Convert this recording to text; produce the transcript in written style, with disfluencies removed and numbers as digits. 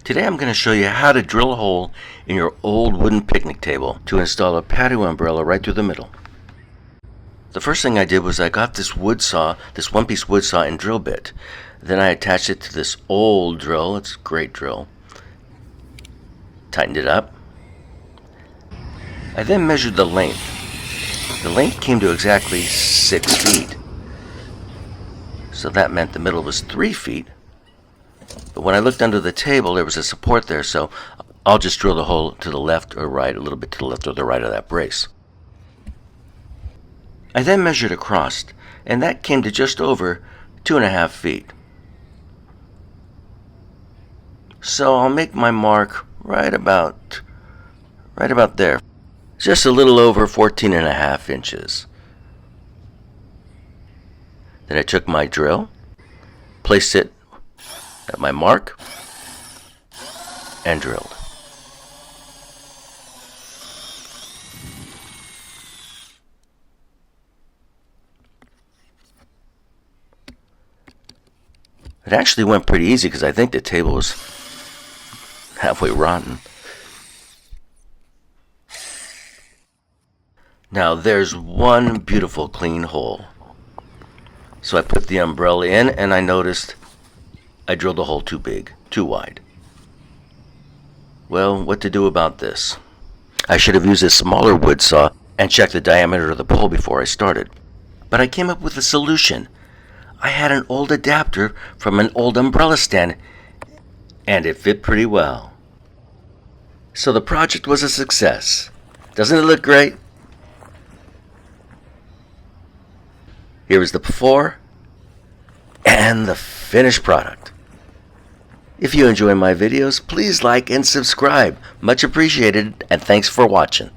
Today I'm going to show you how to drill a hole in your old wooden picnic table to install a patio umbrella right through the middle. The first thing I did was I got this wood saw, this one-piece wood saw and drill bit. Then I attached it to this old drill. It's a great drill. Tightened it up. I then measured the length. The length came to exactly 6 feet. So that meant the middle was 3 feet. But when I looked under the table, there was a support there, so I'll just drill the hole to the left or right, a little bit to the left or the right of that brace. I then measured across, and that came to just over 2.5 feet. So I'll make my mark right about there, just a little over 14.5 inches. Then I took my drill, placed it at my mark, and drilled. It actually went pretty easy because I think the table was halfway rotten. Now there's one beautiful clean hole. So I put the umbrella in and I noticed I drilled the hole too big, too wide. Well, what to do about this? I should have used a smaller wood saw and checked the diameter of the pole before I started. But I came up with a solution. I had an old adapter from an old umbrella stand, and it fit pretty well. So the project was a success. Doesn't it look great? Here is the before and the finished product. If you enjoy my videos, please like and subscribe. Much appreciated, and thanks for watching.